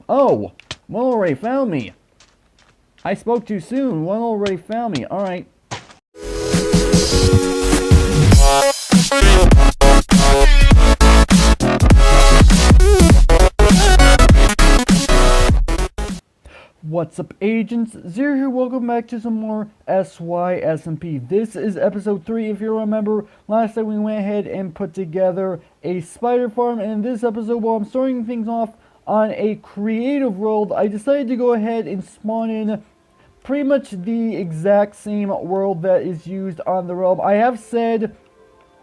Oh, one already found me. I spoke too soon. One already found me. Alright. What's up, agents? Zero here, welcome back to some more SMP. This is episode 3. If you remember, last time we went ahead and put together a spider farm, and in this episode, while I'm starting things off on a creative world, I decided to go ahead and spawn in pretty much the exact same world that is used on the realm. I have said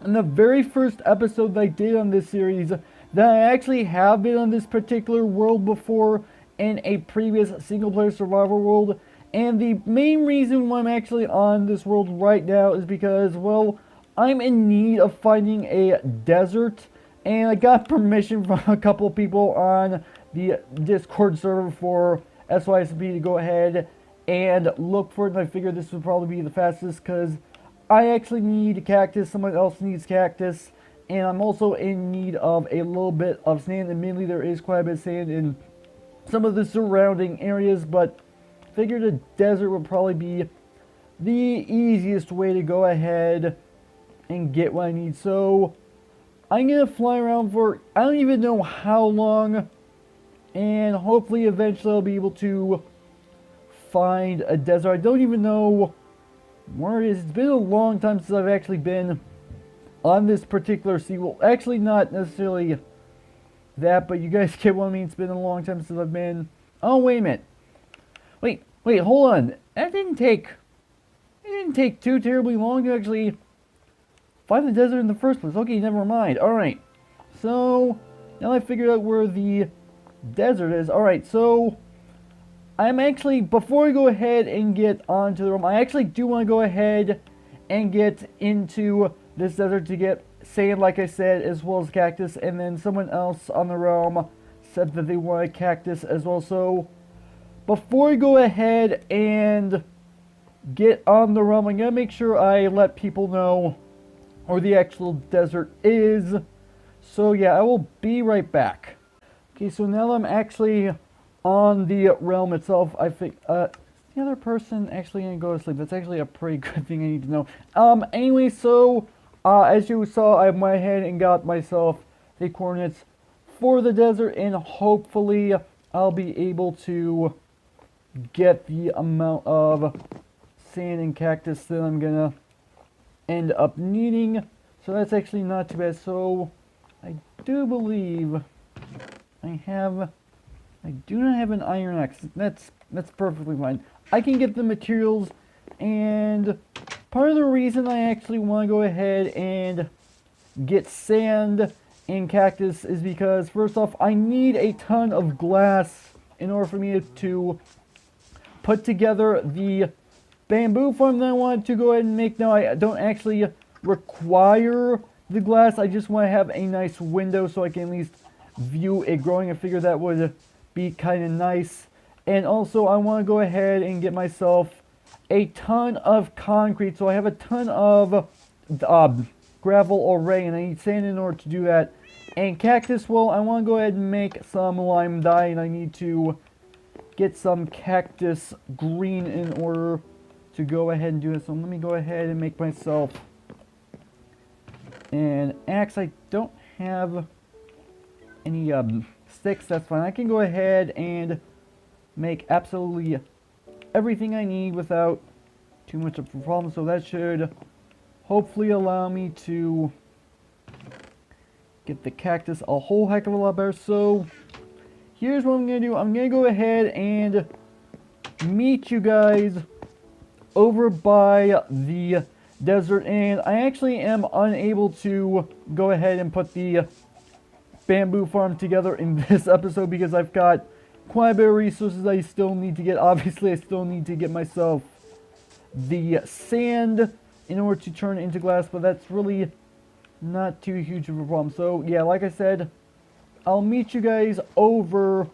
in the very first episode that I did on this series that I actually have been on this particular world before, in a previous single-player survival world, and the main reason why I'm actually on this world right now is because, well, I'm in need of finding a desert, and I got permission from a couple of people on the Discord server for SYSP to go ahead and look for it, and I figured this would probably be the fastest, because I actually need cactus, someone else needs cactus, and I'm also in need of a little bit of sand. Admittedly, there is quite a bit of sand in some of the surrounding areas, but figured a desert would probably be the easiest way to go ahead and get what I need. So I'm gonna fly around for I don't even know how long, and hopefully eventually I'll be able to find a desert. I don't even know where it is. It's been a long time since I've actually been on this particular sea. Well, actually not necessarily that, but you guys get what I mean. It's been a long time since I've been. Oh, wait a minute. Wait, hold on. It didn't take too terribly long to actually find the desert in the first place. Okay, never mind. Alright. So, now I figured out where the desert is. Alright, so I'm actually, before I go ahead and get onto the room, I actually do want to go ahead and get into this desert to get sand, like I said, as well as cactus, and then someone else on the realm said that they wanted cactus as well. So before I go ahead and get on the realm, I'm gonna make sure I let people know where the actual desert is. So yeah, I will be right back. Okay, so now that I'm actually on the realm itself, I think the other person actually gonna go to sleep. That's actually a pretty good thing I need to know. Anyway, so as you saw, I went ahead and got myself the coordinates for the desert, and hopefully I'll be able to get the amount of sand and cactus that I'm gonna end up needing. So that's actually not too bad. So I do believe I do not have an iron axe. That's perfectly fine. I can get the materials, and part of the reason I actually want to go ahead and get sand and cactus is because, first off, I need a ton of glass in order for me to put together the bamboo farm that I wanted to go ahead and make. Now, I don't actually require the glass. I just want to have a nice window so I can at least view it growing. I figure that would be kind of nice. And also, I want to go ahead and get myself a ton of concrete, so I have a ton of gravel already, and I need sand in order to do that. And cactus, well, I want to go ahead and make some lime dye, and I need to get some cactus green in order to go ahead and do it. So let me go ahead and make myself an axe. I don't have any sticks. That's fine. I can go ahead and make absolutely everything I need without too much of a problem, so that should hopefully allow me to get the cactus a whole heck of a lot better. So here's what I'm gonna do. I'm gonna go ahead and meet you guys over by the desert, and I actually am unable to go ahead and put the bamboo farm together in this episode because I've got quite a bit of resources I still need to get. Obviously, I still need to get myself the sand in order to turn it into glass, but that's really not too huge of a problem. So yeah, like I said, I'll meet you guys over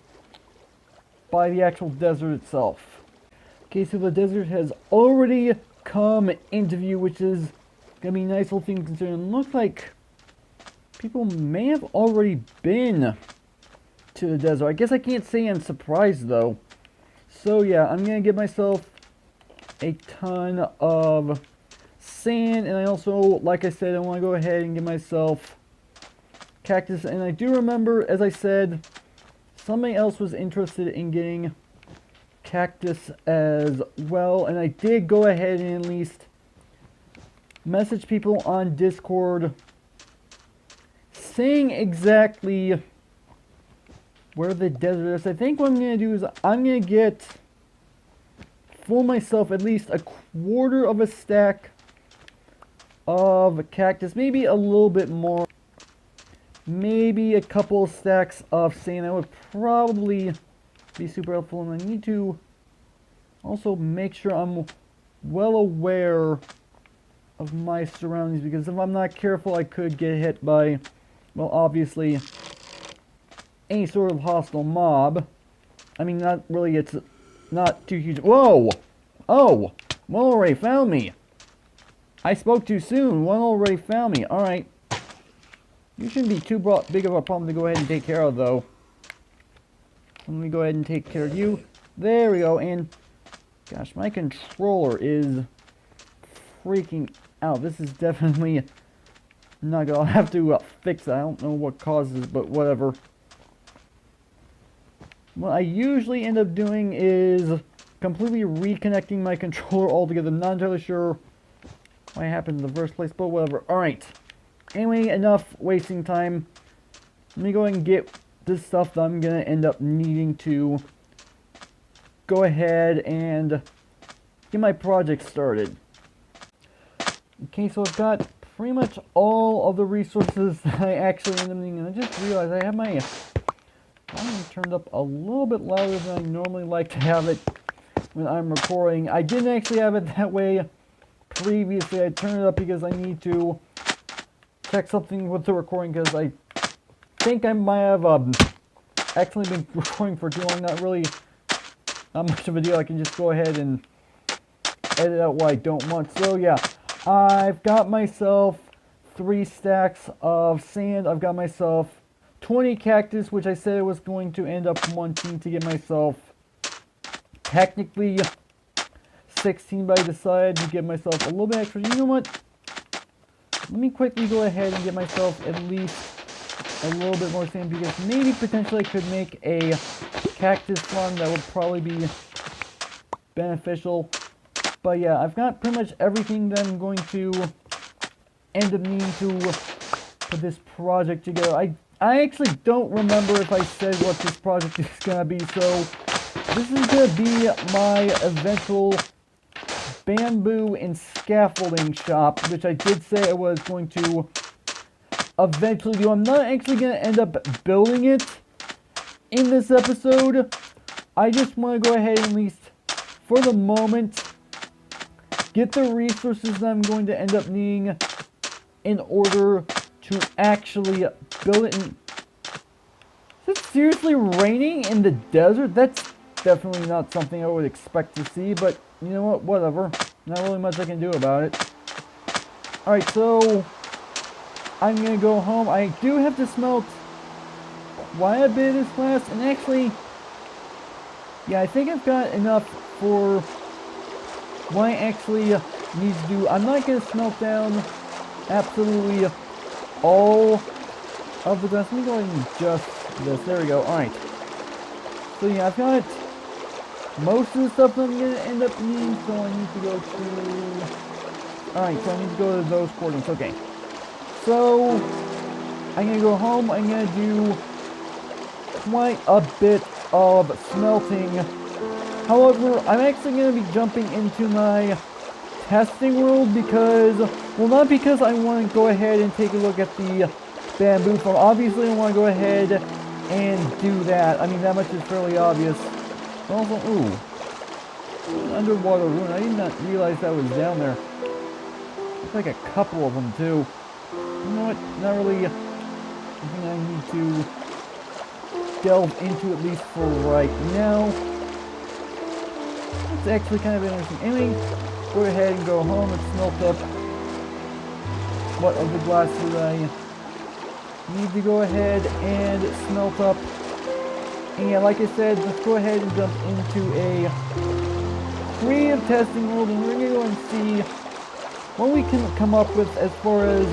by the actual desert itself. Okay, so the desert has already come into view, which is gonna be a nice little thing considering. It looks like people may have already been to the desert. I guess I can't say I'm surprised though. So yeah, I'm gonna give myself a ton of sand, and I also, like I said, I want to go ahead and give myself cactus. And I do remember, as I said, somebody else was interested in getting cactus as well, and I did go ahead and at least message people on Discord saying exactly where the desert is. I think what I'm going to do is I'm going to get for myself at least a quarter of a stack of cactus, maybe a little bit more, maybe a couple of stacks of sand. That would probably be super helpful, and I need to also make sure I'm well aware of my surroundings, because if I'm not careful I could get hit by, well, obviously any sort of hostile mob. I mean, not really, it's not too huge. Whoa! Oh! One already found me! I spoke too soon. One already found me. Alright. You shouldn't be too big of a problem to go ahead and take care of, though. Let me go ahead and take care of you. There we go. And, gosh, my controller is freaking out. This is definitely not gonna. I'll have to fix it. I don't know what causes it, but whatever. What I usually end up doing is completely reconnecting my controller altogether. I'm not entirely sure why it happened in the first place, but whatever. Alright. Anyway, enough wasting time. Let me go ahead and get this stuff that I'm going to end up needing to go ahead and get my project started. Okay, so I've got pretty much all of the resources that I actually end up needing. And I just realized I have my volume turned up a little bit louder than I normally like to have it when I'm recording. I didn't actually have it that way previously. I turned it up because I need to check something with the recording, because I think I might have actually been recording for too long. Not much of a deal. I can just go ahead and edit out what I don't want. So yeah, I've got myself 3 stacks of sand. I've got myself 20 cactus, which I said I was going to end up wanting to get myself technically 16, but I decided to give myself a little bit extra. You know what? Let me quickly go ahead and get myself at least a little bit more sand, because maybe potentially I could make a cactus farm that would probably be beneficial. But yeah, I've got pretty much everything that I'm going to end up needing to put this project together. I actually don't remember if I said what this project is going to be, so this is going to be my eventual bamboo and scaffolding shop, which I did say I was going to eventually do. I'm not actually going to end up building it in this episode. I just want to go ahead and at least, for the moment, get the resources that I'm going to end up needing in order to actually build it. Is it seriously raining in the desert? That's definitely not something I would expect to see, but you know what, whatever. Not really much I can do about it. Alright, so I'm gonna go home. I do have to smelt quite a bit of this glass, and actually, yeah, I think I've got enough for what I actually need to do. I'm not gonna smelt down absolutely all of the glass. Let me go ahead and adjust this. There we go. Alright. So yeah, I've got most of the stuff I'm going to end up needing, so I need to go to... Alright, so I need to go to those coordinates. Okay. So, I'm going to go home. I'm going to do quite a bit of smelting. However, I'm actually going to be jumping into my testing world because... Well, not because I want to go ahead and take a look at the bamboo farm. Obviously, I want to go ahead and do that. I mean, that much is fairly obvious. Also, ooh, underwater ruin. I did not realize that was down there. Looks like a couple of them too. You know what? Not really something I need to delve into, at least for right now. It's actually kind of interesting. Anyway, go ahead and go home and smelt up what of the glasses I need to go ahead and smelt up And like I said, let's go ahead and jump into a creative testing mode, and we're going to go and see what we can come up with as far as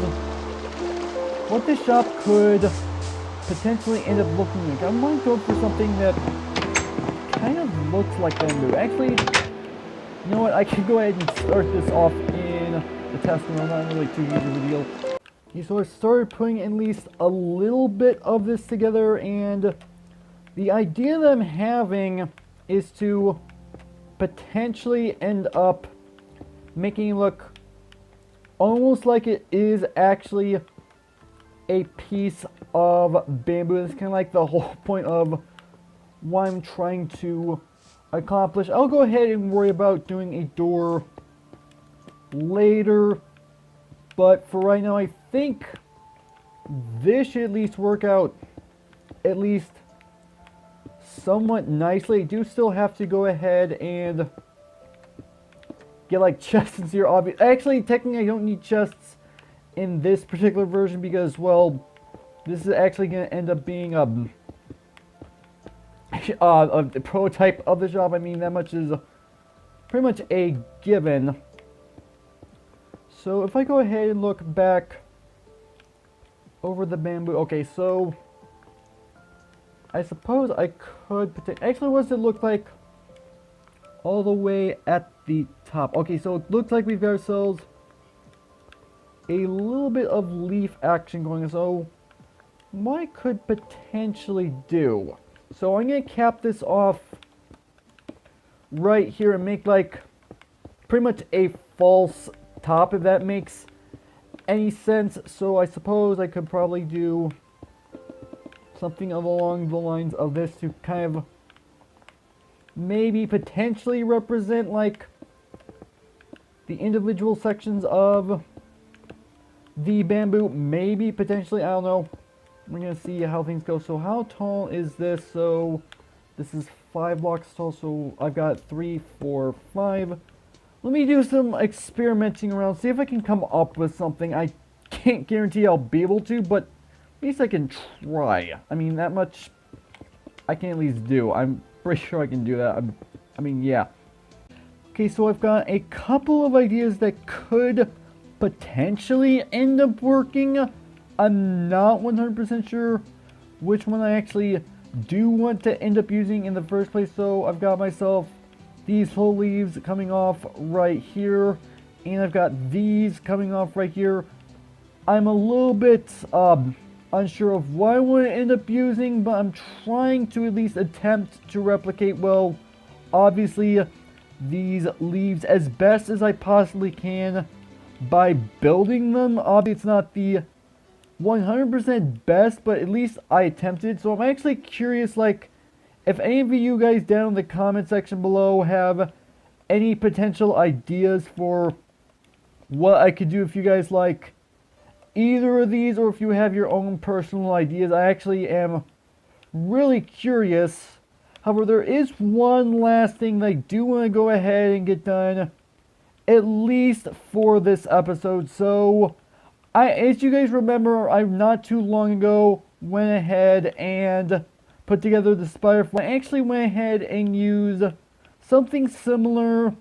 what this shop could potentially end up looking like. I might go for something that kind of looks like bamboo. Actually, you know what? I can go ahead and start this off in the testing mode. Not really too huge of a deal. Okay, so I started putting at least a little bit of this together, and the idea that I'm having is to potentially end up making it look almost like it is actually a piece of bamboo. That's kind of like the whole point of what I'm trying to accomplish. I'll go ahead and worry about doing a door later, but for right now I think this should at least work out at least somewhat nicely. I do still have to go ahead and get like chests here. Obviously, actually, technically I don't need chests in this particular version because, well, this is actually going to end up being a prototype of the shop. I mean, that much is pretty much a given. So if I go ahead and look back over the bamboo, okay, so I suppose I could actually, what does it look like all the way at the top? Okay, so it looks like we've got ourselves a little bit of leaf action going on. So what I could potentially do, so I'm going to cap this off right here and make like pretty much a false top, if that makes any sense. So I suppose I could probably do something along the lines of this to kind of maybe potentially represent like the individual sections of the bamboo. Maybe potentially, I don't know. We're gonna see how things go. So how tall is this? So this is 5 blocks tall, so I've got 3, 4, 5. Let me do some experimenting around, see if I can come up with something. I can't guarantee I'll be able to, but at least I can try. I mean, that much I can at least do. I'm pretty sure I can do that. I mean, yeah. Okay, so I've got a couple of ideas that could potentially end up working. I'm not 100% sure which one I actually do want to end up using in the first place. So I've got myself these whole leaves coming off right here, and I've got these coming off right here. I'm a little bit unsure of what I want to end up using, but I'm trying to at least attempt to replicate, well, obviously these leaves as best as I possibly can by building them. Obviously it's not the 100% best, but at least I attempted. So I'm actually curious, like, if any of you guys down in the comment section below have any potential ideas for what I could do, if you guys like either of these, or if you have your own personal ideas. I actually am really curious. However, there is one last thing that I do want to go ahead and get done, at least for this episode. So, as you guys remember, I not too long ago went ahead and put together the spider farm. I actually went ahead and used something similar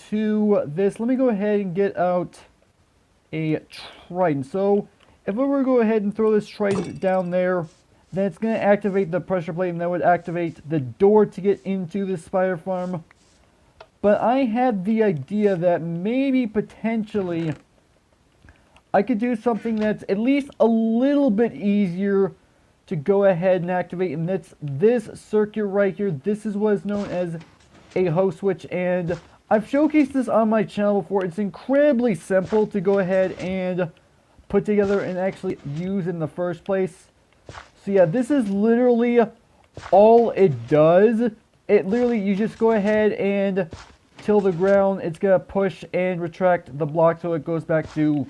to this. Let me go ahead and get out a trident. So if I were to go ahead and throw this trident down there, then it's going to activate the pressure plate, and that would activate the door to get into the spider farm. But I had the idea that maybe potentially I could do something that's at least a little bit easier to go ahead and activate, and that's this circuit right here. This is what is known as a host switch, and I've showcased this on my channel before. It's incredibly simple to go ahead and put together and actually use in the first place. So yeah, this is literally all it does. It literally, you just go ahead and till the ground, it's gonna push and retract the block so it goes back to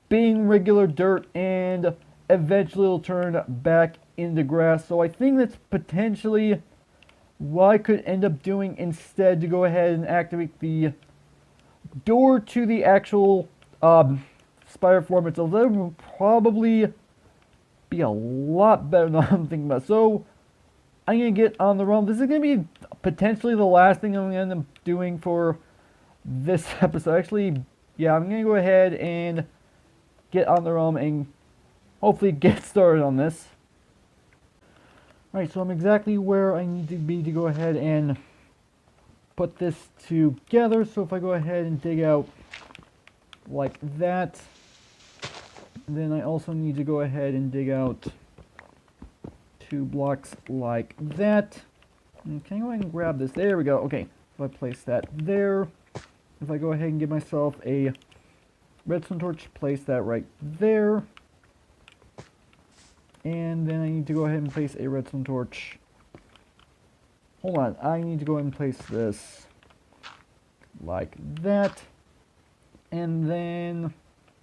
being regular dirt, and eventually it'll turn back into grass. So I think that's potentially what I could end up doing instead, to go ahead and activate the door to the actual spider farm itself. That would probably be a lot better than I'm thinking about. So I'm going to get on the realm. This is going to be potentially the last thing I'm going to end up doing for this episode. Actually, yeah, I'm going to go ahead and get on the realm and hopefully get started on this. Alright, so I'm exactly where I need to be to go ahead and put this together. So if I go ahead and dig out like that, then I also need to go ahead and dig out 2 blocks like that. And can I go ahead and grab this? There we go. Okay, if I place that there, if I go ahead and give myself a redstone torch, place that right there. And then I need to go ahead and place a redstone torch. Hold on, I need to go ahead and place this like that. And then,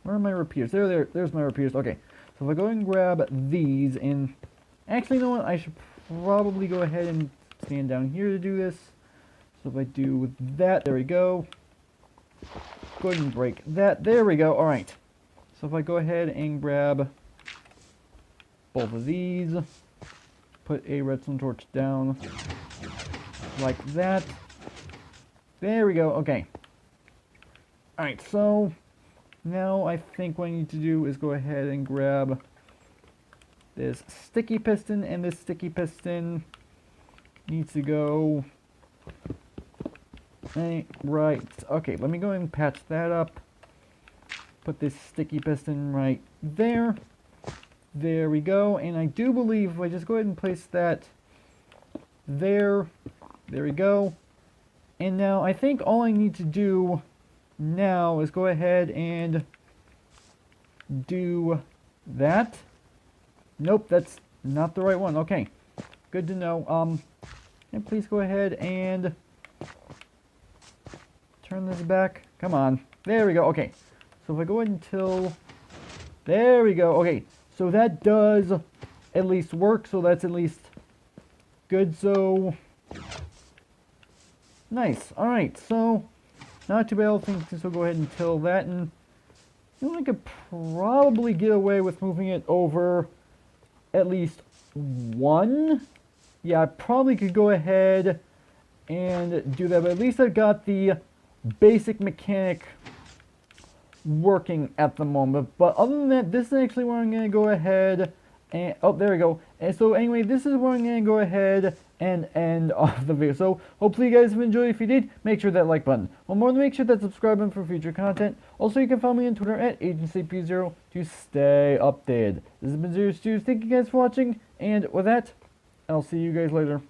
where are my repeaters? There's my repeaters. Okay, so if I go ahead and grab these, and actually, you know what? I should probably go ahead and stand down here to do this. So if I do that, there we go. Go ahead and break that. There we go. All right. So if I go ahead and grab both of these, put a redstone torch down like that. There we go. Okay. Alright, so now I think what I need to do is go ahead and grab this sticky piston, and this sticky piston needs to go right. Okay, let me go ahead and patch that up. Put this sticky piston right there. There we go, and I do believe if I just go ahead and place that there, there we go. And now I think all I need to do now is go ahead and do that. Nope, that's not the right one. Okay, good to know. And please go ahead and turn this back. Come on. There we go. Okay, so if I go ahead until... There we go. Okay. So that does at least work, so that's at least good. So, nice. Alright, so, not too bad. I think this will go ahead and till that, and you know, I could probably get away with moving it over at least one. Yeah, I probably could go ahead and do that, but at least I've got the basic mechanic working at the moment. But other than that, this is actually where I'm going to go ahead and... Oh, there we go. And so anyway, this is where I'm going to go ahead and end off the video. So hopefully you guys have enjoyed. If you did, make sure that like button. One more, make sure that subscribe button for future content. Also, you can follow me on Twitter at AgentCP0 to stay updated. This has been Zero Stews. Thank you guys for watching, and with that, I'll see you guys later.